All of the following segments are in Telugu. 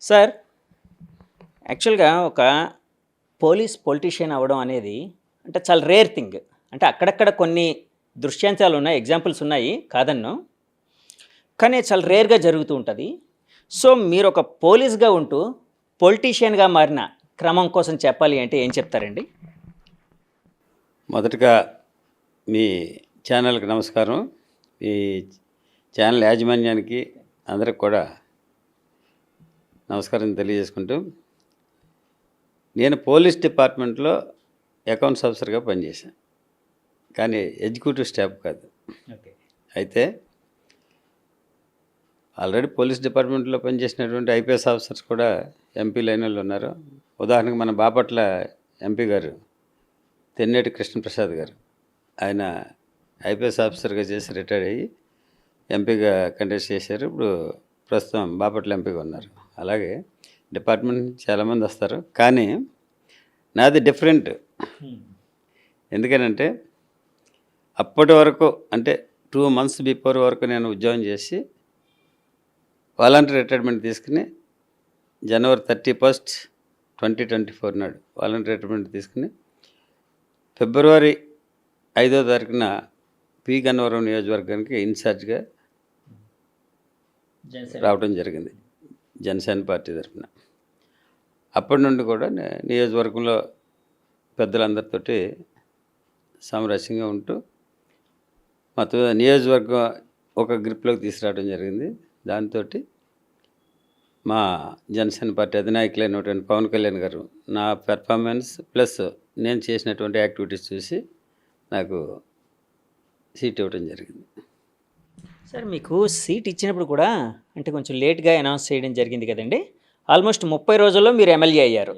సార్, యాక్చువల్‌గా ఒక పొలిటీషియన్ అవ్వడం అనేది అంటే చాలా రేర్ థింగ్. అంటే అక్కడక్కడ కొన్ని దృష్టాంతాలున్నాయి, ఎగ్జాంపుల్స్ ఉన్నాయి, కాదనను. కానీ చాలా రేర్‌గా జరుగుతూ ఉంటది. సో, మీరొక పోలీస్‌గా ఉంటూ పొలిటీషియన్‌గా మారిన క్రమం కోసం చెప్పాలి అంటే ఏం చెప్తారండి? మొదటగా మీ ఛానల్కి నమస్కారం. ఈ ఛానల్ యాజమాన్యానికి అందరికి కూడా నమస్కారం తెలియజేసుకుంటూ, నేను పోలీస్ డిపార్ట్మెంట్లో అకౌంట్స్ ఆఫీసర్గా పనిచేశాను, కానీ ఎగ్జిక్యూటివ్ స్టాఫ్ కాదు. ఓకే. అయితే ఆల్రెడీ పోలీస్ డిపార్ట్మెంట్లో పనిచేసినటువంటి ఐపీఎస్ ఆఫీసర్స్ కూడా ఎంపీ లైన్లో ఉన్నారు. ఉదాహరణకు మన బాపట్ల ఎంపీ గారు తెన్నేటి కృష్ణప్రసాద్ గారు, ఆయన ఐపీఎస్ ఆఫీసర్గా చేసి రిటైర్ అయ్యి ఎంపీగా కంటెస్ట్ చేశారు. ఇప్పుడు ప్రస్తుతం బాపట్ల ఎంపీగా ఉన్నారు. అలాగే డిపార్ట్మెంట్ నుంచి చాలామంది వస్తారు, కానీ నాది డిఫరెంట్. ఎందుకనంటే అప్పటి వరకు అంటే 2 months బిఫోర్ వరకు నేను ఉద్యోగం చేసి వాలంటీర్ రిటైర్మెంట్ తీసుకుని January 31st, 2024 నాడు వాలంటీర్ రిటైర్మెంట్ తీసుకుని February 5వ తారీఖున పి గన్నవరం నియోజకవర్గానికి ఇన్ఛార్జ్గా రావడం జరిగింది జనసేన పార్టీ తరఫున. అప్పటి నుండి కూడా నియోజకవర్గంలో పెద్దలందరితోటి సామరస్యంగా ఉంటూ మొత్తం నియోజకవర్గం ఒక గ్రిప్లోకి తీసుకురావడం జరిగింది. దాంతో మా జనసేన పార్టీ అధినాయకులైనటువంటి పవన్ కళ్యాణ్ గారు నా పెర్ఫార్మెన్స్ ప్లస్ నేను చేసినటువంటి యాక్టివిటీస్ చూసి నాకు సీట్ ఇవ్వడం జరిగింది. సార్, మీకు సీట్ ఇచ్చినప్పుడు కూడా అంటే కొంచెం లేట్‌గా అనౌన్స్ చేయడం జరిగింది కదండీ! ఆల్మోస్ట్ 30 రోజుల్లో మీరు ఎమ్మెల్యే అయ్యారు.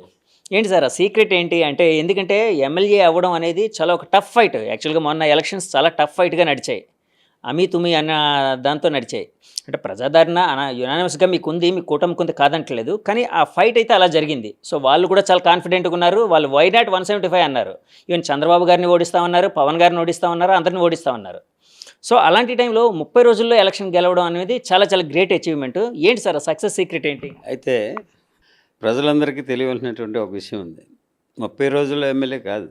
ఏంటి సార్ ఆ సీక్రెట్ ఏంటి? అంటే ఎందుకంటే ఎమ్మెల్యే అవ్వడం అనేది చాలా ఒక టఫ్ ఫైట్. యాక్చువల్‌గా మొన్న ఎలక్షన్స్ చాలా టఫ్ ఫైట్‌గా నడిచాయి. అమీ తుమీ అన్న దాంతో నడిచాయి. అంటే ప్రజాదరణ యునానిమస్‌గా మీకుంది, మీ కూటమికి ఉంది, కాదంటలేదు. కానీ ఆ ఫైట్ అయితే అలా జరిగింది. సో, వాళ్ళు కూడా చాలా కాన్ఫిడెంట్‌గా ఉన్నారు. వాళ్ళు వై నాట్ 175 అన్నారు. ఈవెన్ చంద్రబాబు గారిని ఓడిస్తామన్నారు, పవన్ గారిని ఓడిస్తామన్నారు, అందరిని ఓడిస్తామన్నారు. సో, అలాంటి టైంలో 30 రోజుల్లో ఎలక్షన్ గెలవడం అనేది చాలా చాలా గ్రేట్ అచీవ్‌మెంట్. ఏంటి సార్ ఆ సక్సెస్ సీక్రెట్ ఏంటి? అయితే ప్రజలందరికీ తెలియవలసినటువంటి ఒక విషయం ఉంది. 30 రోజుల్లో ఎమ్మెల్యే కాదు.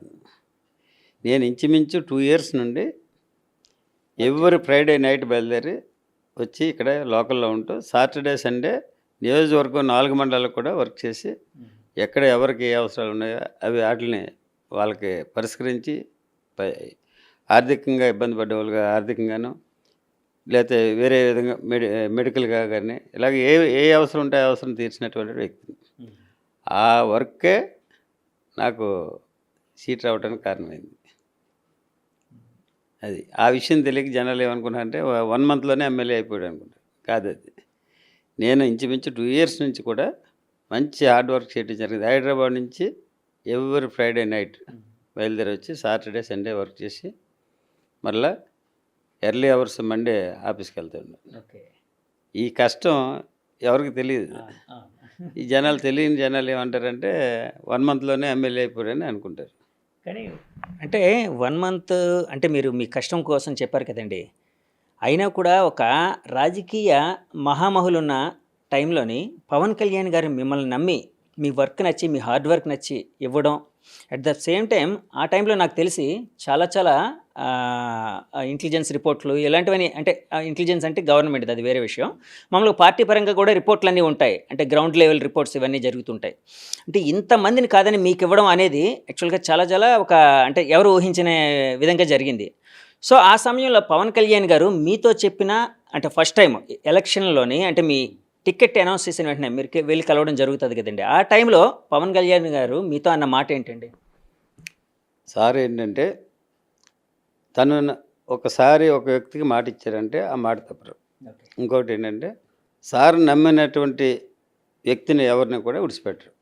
నేను ఇంచుమించు 2 years నుండి ఎవ్రీ ఫ్రైడే నైట్ బయలుదేరి వచ్చి ఇక్కడ లోకల్లో ఉంటూ సాటర్డే సండే నియోజకవర్గం 4 మండలాలకు కూడా వర్క్ చేసి ఎక్కడ ఎవరికి ఏ అవసరాలు ఉన్నాయో అవి వాటిని వాళ్ళకి పరిష్కరించి ఆర్థికంగా ఇబ్బంది పడ్డ వాళ్ళుగా ఆర్థికంగాను, లేకపోతే వేరే విధంగా మెడికల్గా కానీ ఇలాగ ఏ అవసరం ఉంటే ఆ అవసరం తీర్చినటువంటి వ్యక్తిని. ఆ వర్కే నాకు సీట్ రావడానికి కారణమైంది. అది ఆ విషయం తెలియక జనాలు ఏమనుకున్నారంటే 1 monthలోనే ఎమ్మెల్యే అయిపోయాడు అనుకుంటారు. కాదు, అది నేను ఇంచుమించు 2 years నుంచి కూడా మంచి హార్డ్ వర్క్ చేయడం జరిగింది. హైదరాబాద్ నుంచి ఎవ్రీ ఫ్రైడే నైట్ బయలుదేరి వచ్చి సాటర్డే సండే వర్క్ చేసి మళ్ళీ ఎర్లీ అవర్స్ మండే ఆఫీస్కి వెళ్తాడు. ఓకే. ఈ కష్టం ఎవరికి తెలియదు. ఈ జనాలు తెలియని జనాలు ఏమంటారంటే 1 monthలోనే ఎమ్మెల్యే అయిపోయాడని అనుకుంటారు. కానీ అంటే 1 month అంటే మీరు మీ కష్టం కోసం చెప్పారు కదండీ! అయినా కూడా ఒక రాజకీయ మహామహులున్న టైంలోని పవన్ కళ్యాణ్ గారు మిమ్మల్ని నమ్మి, మీ వర్క్ నచ్చి, మీ హార్డ్ వర్క్ నచ్చి ఇవ్వడం, అట్ ద సేమ్ టైం ఆ టైంలో నాకు తెలిసి చాలా చాలా ఇంటెలిజెన్స్ రిపోర్ట్లు ఇలాంటివన్నీ, అంటే ఇంటెలిజెన్స్ అంటే గవర్నమెంట్‌ది, అది వేరే విషయం. మామూలుగా పార్టీ పరంగా కూడా రిపోర్ట్లన్నీ ఉంటాయి. అంటే గ్రౌండ్ లెవెల్ రిపోర్ట్స్ ఇవన్నీ జరుగుతుంటాయి. అంటే ఇంతమందిని కాదని మీకు ఇవ్వడం అనేది యాక్చువల్‌గా చాలా చాలా ఒక అంటే ఎవరు ఊహించని విధంగా జరిగింది. సో, ఆ సమయంలో పవన్ కళ్యాణ్ గారు మీతో చెప్పిన అంటే ఫస్ట్ టైమ్ ఎలక్షన్‌లోని అంటే మీ టికెట్ అనౌన్స్ చేసిన వెంటనే మీరు వెళ్ళి కలవడం జరుగుతుంది కదండీ! ఆ టైంలో పవన్ కళ్యాణ్ గారు మీతో అన్న మాట ఏంటండి? సార్ ఏంటంటే తను ఒకసారి ఒక వ్యక్తికి మాట ఇచ్చారంటే ఆ మాట తప్పరు. ఓకే. ఇంకొకటి ఏంటంటే సార్ నమ్మినటువంటి వ్యక్తిని ఎవరిని కూడా విడిచిపెట్టరు.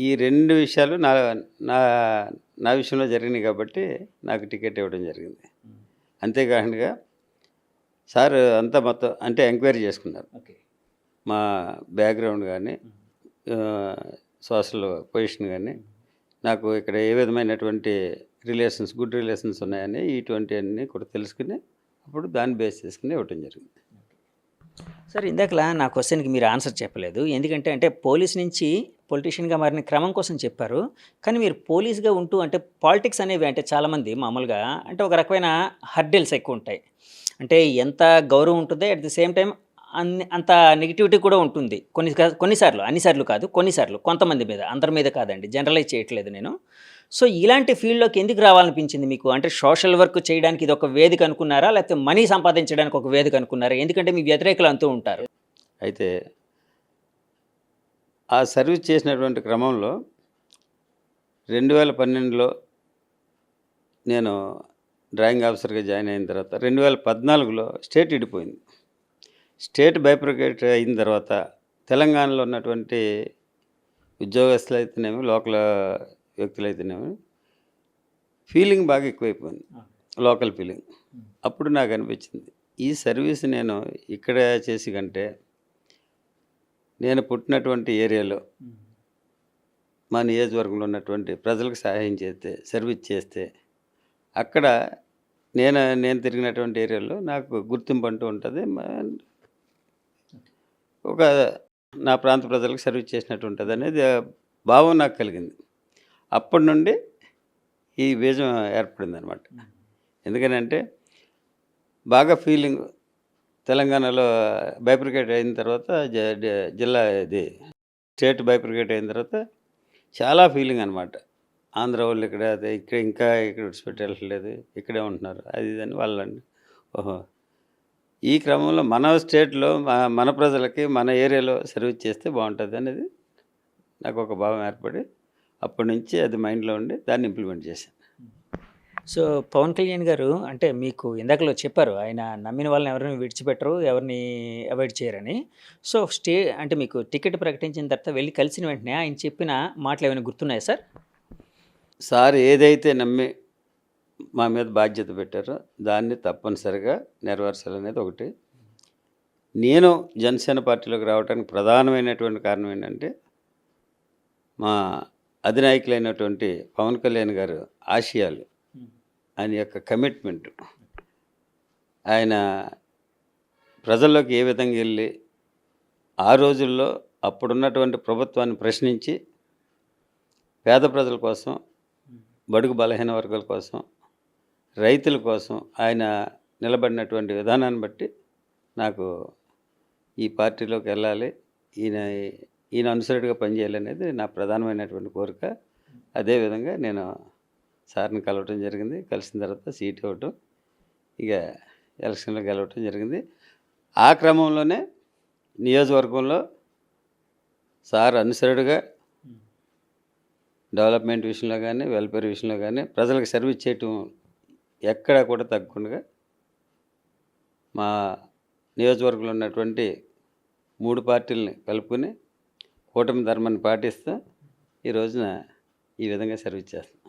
ఈ 2 విషయాలు నా నా నా విషయంలో జరిగినాయి కాబట్టి నాకు టికెట్ ఇవ్వడం జరిగింది. అంతేకాకుండా సార్ అంతా మొత్తం అంటే ఎంక్వైరీ చేసుకున్నారు. ఓకే. మా బ్యాక్గ్రౌండ్ కానీ సోషల్ పొజిషన్ కానీ నాకు ఇక్కడ ఏ విధమైనటువంటి గుడ్ రిలేషన్స్ ఉన్నాయని ఇటువంటివన్నీ కూడా తెలుసుకుని అప్పుడు దాన్ని బేస్ చేసుకుని ఇవ్వటం జరిగింది. సార్ ఇందాకలా నా క్వశ్చన్‌కి మీరు ఆన్సర్ చెప్పలేదు. ఎందుకంటే అంటే పోలీస్ నుంచి పొలిటీషియన్‌గా మారిన క్రమం కోసం చెప్పారు. కానీ మీరు పోలీస్‌గా ఉంటూ అంటే పాలిటిక్స్ అనేవి అంటే చాలామంది మామూలుగా అంటే ఒక రకమైన హర్డిల్స్ ఎక్కువుంటాయి. అంటే ఎంత గౌరవం ఉంటుందో అట్ ది సేమ్ టైమ్ అంత నెగటివిటీ కూడా ఉంటుంది. కొన్ని సార్లు, అన్ని సార్లు కాదు. కొన్ని సార్లు కొంతమంది మీద, అందరి మీద కాదండి. జనరలైజ్ చేయట్లేదు నేను. సో, ఇలాంటి ఫీల్డ్‌లోకి ఎందుకు రావాలనిపించింది మీకు? అంటే సోషల్ వర్క్ చేయడానికి ఇదొక వేదిక అనుకున్నారా? లేకపోతే మనీ సంపాదించడానికి ఒక వేదిక అనుకున్నారా? ఎందుకంటే మీ వ్యతిరేకులు అంటూ ఉంటారు. అయితే ఆ సర్వీస్ చేసినటువంటి క్రమంలో 2012లో నేను డ్రాయింగ్ ఆఫీసర్‌గా జాయిన్ అయిన తర్వాత 2014లో స్టేట్ విడిపోయింది. స్టేట్ బైఫర్కేట్ అయిన తర్వాత తెలంగాణలో ఉన్నటువంటి ఉద్యోగస్తులైతేనేమి, లోకల్ వ్యక్తులైతేనేమి ఫీలింగ్ బాగా ఎక్కువైపోయింది. Local feeling. అప్పుడు నాకు అనిపించింది, ఈ సర్వీస్ నేను ఇక్కడ చేసి కంటే నేను పుట్టినటువంటి ఏరియాలో మా నియోజకవర్గంలో ఉన్నటువంటి ప్రజలకు సహాయం చేస్తే, సర్వీస్ చేస్తే అక్కడ నేను తిరిగినటువంటి ఏరియాలో నాకు గుర్తింపు అంటూ ఉంటుంది. ఒక నా ప్రాంత ప్రజలకు సర్వీస్ చేసినట్టు ఉంటుంది అనేది భావం నాకు కలిగింది. అప్పటి నుండి ఈ బీజం ఏర్పడిందనమాట. ఎందుకనంటే బాగా ఫీలింగ్ తెలంగాణలో బైఫర్కేట్ అయిన తర్వాత జిల్లా ఇది స్టేట్ బైఫర్కేట్ అయిన తర్వాత చాలా ఫీలింగ్ అనమాట. ఆంధ్ర వాళ్ళు ఇక్కడ అదే ఇక్కడ ఇంకా ఇక్కడ విడిచిపెట్టి వెళ్ళట్లేదు, ఇక్కడే ఉంటున్నారు అది ఇది అని వాళ్ళండి. ఓహో! ఈ క్రమంలో మన స్టేట్‌లో మన ప్రజలకి మన ఏరియాలో సర్వీస్ చేస్తే బావుంటది అనేది నాకు ఒక భావం ఏర్పడి అప్పటి నుంచి అది మైండ్‌లో ఉండి దాన్ని ఇంప్లిమెంట్ చేశాను. సో, పవన్ కళ్యాణ్ గారు అంటే మీకు ఇందాకలో చెప్పారు. ఆయన నమ్మిన వాళ్ళని ఎవరిని విడిచిపెట్టరు, ఎవరిని అవాయిడ్ చేయరని. సో, అంటే మీకు టికెట్ ప్రకటించిన తర్వాత వెళ్లి కలిసిన వెంటనే ఆయన చెప్పిన మాటలేమైనా గుర్తున్నాయా సార్? సార్ ఏదైతే నమ్మి మా మీద బాధ్యత పెట్టారో దాన్ని తప్పనిసరిగా నెరవేర్చాలనేది ఒకటి. నేను జనసేన పార్టీలోకి రావడానికి ప్రధానమైనటువంటి కారణం ఏంటంటే, మా అధినాయకులైనటువంటి పవన్ కళ్యాణ్ గారు ఆశయాలు, ఆయన యొక్క కమిట్మెంట్, ఆయన ప్రజల్లోకి ఏ విధంగా వెళ్ళి ఆ రోజుల్లో అప్పుడున్నటువంటి ప్రభుత్వాన్ని ప్రశ్నించి పేద ప్రజల కోసం, బడుగు బలహీన వర్గాల కోసం, రైతుల కోసం ఆయన నిలబడినటువంటి విధానాన్ని బట్టి నాకు ఈ పార్టీలోకి వెళ్ళాలి, ఈయన ఈయన అనుసరుడిగా పనిచేయాలనేది నా ప్రధానమైనటువంటి కోరిక. అదేవిధంగా నేను సార్ని కలవటం జరిగింది. కలిసిన తర్వాత సీట్ ఇవ్వటం, ఇక ఎలక్షన్లో గెలవటం జరిగింది. ఆ క్రమంలోనే నియోజకవర్గంలో సార్ అనుసరుడుగా డెవలప్మెంట్ విషయంలో కానీ, వెల్ఫేర్ విషయంలో కానీ, ప్రజలకు సర్వీస్ చేయటం ఎక్కడా కూడా తగ్గకుండా మా నియోజకవర్గంలో ఉన్నటువంటి 3 పార్టీలని కలుపుకొని కూటమి ధర్మాన్ని పాటిస్తూ ఈ రోజున ఈ విధంగా సర్వీస్ చేస్తాం.